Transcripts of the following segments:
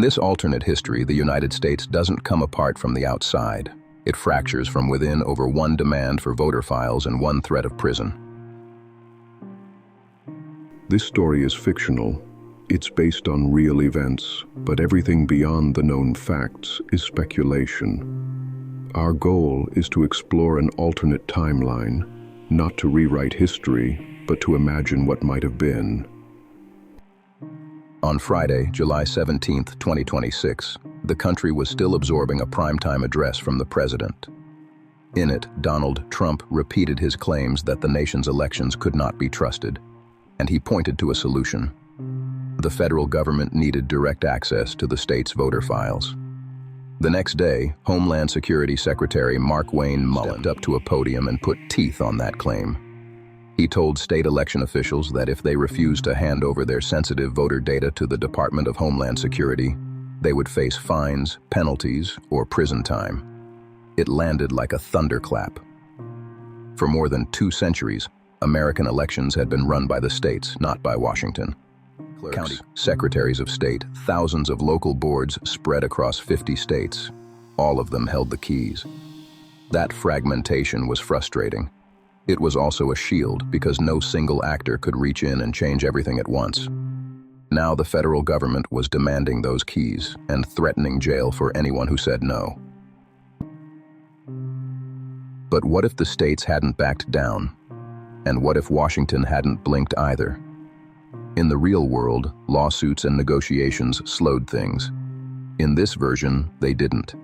this alternate history, the United States doesn't come apart from the outside. It fractures from within over one demand for voter files and one threat of prison. This story is fictional. It's based on real events, but everything beyond the known facts is speculation. Our goal is to explore an alternate timeline, not to rewrite history, but to imagine what might have been. On Friday, July 17, 2026, the country was still absorbing a primetime address from the president. In it, Donald Trump repeated his claims that the nation's elections could not be trusted, and he pointed to a solution. The federal government needed direct access to the state's voter files. The next day, Homeland Security Secretary Mark Wayne Mullen stepped up to a podium and put teeth on that claim. He told state election officials that if they refused to hand over their sensitive voter data to the Department of Homeland Security, they would face fines, penalties, or prison time. It landed like a thunderclap. For more than 2 centuries, American elections had been run by the states, not by Washington. Clerks, county secretaries of state, thousands of local boards spread across 50 states. All of them held the keys. That fragmentation was frustrating. It was also a shield because no single actor could reach in and change everything at once. Now the federal government was demanding those keys and threatening jail for anyone who said no. But what if the states hadn't backed down? And what if Washington hadn't blinked either? In the real world, lawsuits and negotiations slowed things. In this version, they didn't.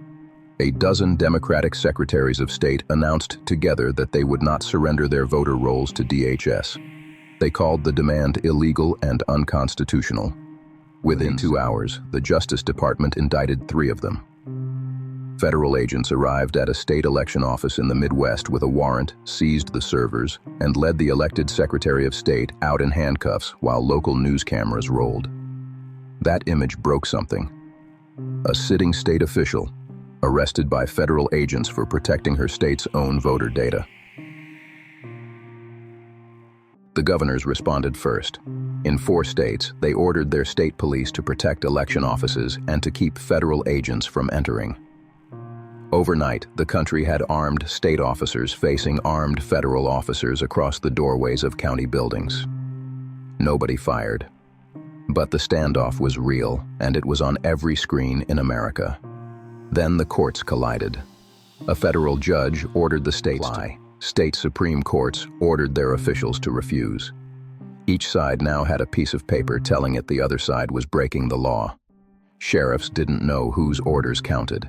A dozen Democratic secretaries of state announced together that they would not surrender their voter rolls to DHS. They called the demand illegal and unconstitutional. Within 2 hours, the Justice Department indicted 3 of them. Federal agents arrived at a state election office in the Midwest with a warrant, seized the servers, and led the elected Secretary of State out in handcuffs while local news cameras rolled. That image broke something. A sitting state official, arrested by federal agents for protecting her state's own voter data. The governors responded first. In 4 states, they ordered their state police to protect election offices and to keep federal agents from entering. Overnight, the country had armed state officers facing armed federal officers across the doorways of county buildings. Nobody fired. But the standoff was real, and it was on every screen in America. Then the courts collided. A federal judge ordered the states to lie. State Supreme Courts ordered their officials to refuse. Each side now had a piece of paper telling it the other side was breaking the law. Sheriffs didn't know whose orders counted.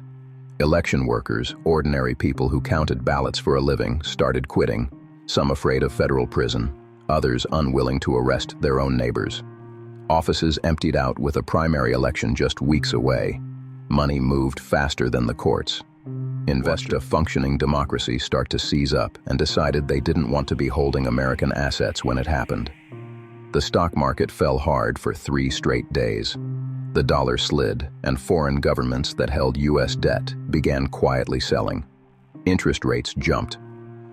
Election workers, ordinary people who counted ballots for a living, started quitting, some afraid of federal prison, others unwilling to arrest their own neighbors. Offices emptied out with a primary election just weeks away. Money moved faster than the courts. Investors of a functioning democracy start to seize up and decided they didn't want to be holding American assets when it happened. The stock market fell hard for 3 straight days. The dollar slid, and foreign governments that held U.S. debt began quietly selling. Interest rates jumped.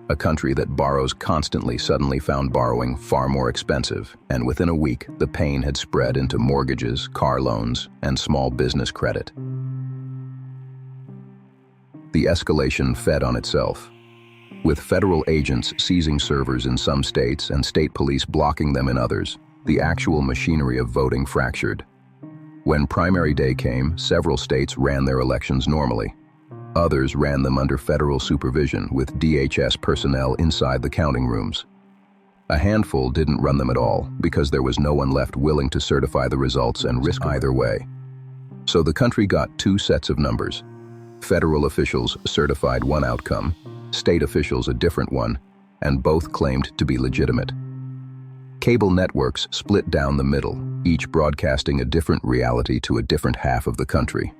A country that borrows constantly suddenly found borrowing far more expensive, and within a week, the pain had spread into mortgages, car loans, and small business credit. The escalation fed on itself. With federal agents seizing servers in some states and state police blocking them in others, the actual machinery of voting fractured. When primary day came, several states ran their elections normally. Others ran them under federal supervision with DHS personnel inside the counting rooms. A handful didn't run them at all because there was no one left willing to certify the results and risk either way. So the country got 2 sets of numbers. Federal officials certified one outcome, state officials a different one, and both claimed to be legitimate. Cable networks split down the middle, each broadcasting a different reality to a different half of the country.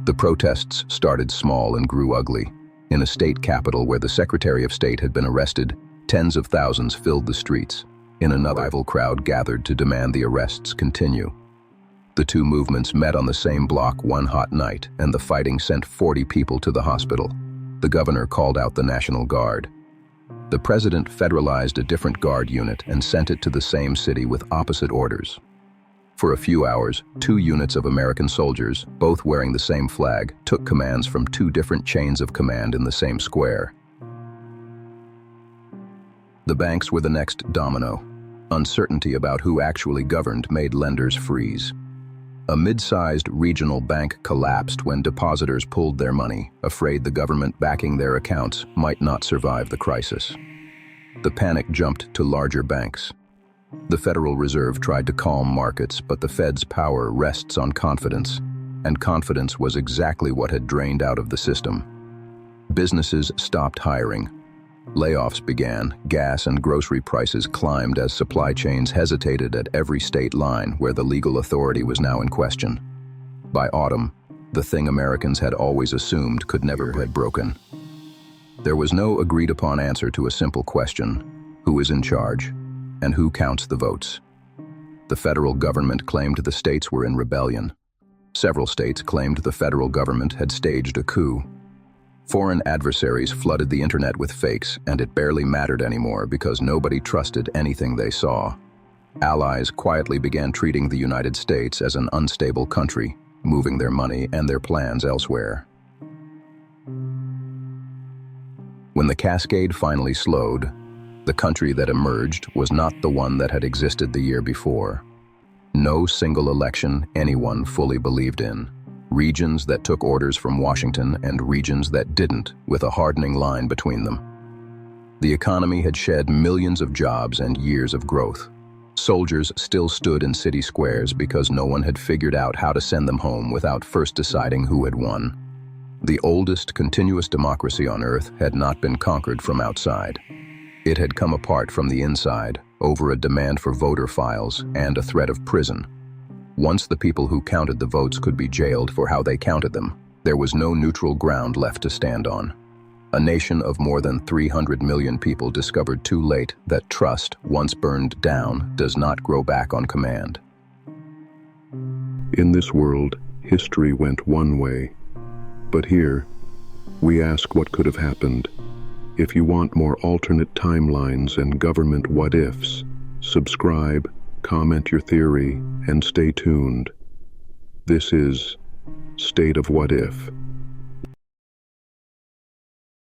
The protests started small and grew ugly. In a state capital where the Secretary of State had been arrested, tens of thousands filled the streets. In another, a rival crowd gathered to demand the arrests continue. The 2 movements met on the same block one hot night, and the fighting sent 40 people to the hospital. The governor called out the National Guard. The president federalized a different guard unit and sent it to the same city with opposite orders. For a few hours, 2 units of American soldiers, both wearing the same flag, took commands from 2 different chains of command in the same square. The banks were the next domino. Uncertainty about who actually governed made lenders freeze. A mid-sized regional bank collapsed when depositors pulled their money, afraid the government backing their accounts might not survive the crisis. The panic jumped to larger banks. The Federal Reserve tried to calm markets, but the Fed's power rests on confidence, and confidence was exactly what had drained out of the system. Businesses stopped hiring. Layoffs began, gas and grocery prices climbed as supply chains hesitated at every state line where the legal authority was now in question. By autumn, the thing Americans had always assumed could never have broken. There was no agreed-upon answer to a simple question: who is in charge, and who counts the votes? The federal government claimed the states were in rebellion. Several states claimed the federal government had staged a coup. Foreign adversaries flooded the internet with fakes, and it barely mattered anymore because nobody trusted anything they saw. Allies quietly began treating the United States as an unstable country, moving their money and their plans elsewhere. When the cascade finally slowed, the country that emerged was not the one that had existed the year before. No single election anyone fully believed in. Regions that took orders from Washington and regions that didn't, with a hardening line between them. The economy had shed millions of jobs and years of growth. Soldiers still stood in city squares because no one had figured out how to send them home without first deciding who had won. The oldest continuous democracy on Earth had not been conquered from outside. It had come apart from the inside over a demand for voter files and a threat of prison. Once the people who counted the votes could be jailed for how they counted them, there was no neutral ground left to stand on. A nation of more than 300 million people discovered too late that trust, once burned down, does not grow back on command. In this world, history went one way. But here, we ask what could have happened. If you want more alternate timelines and government what-ifs, subscribe, comment your theory, and stay tuned. This is State of What If.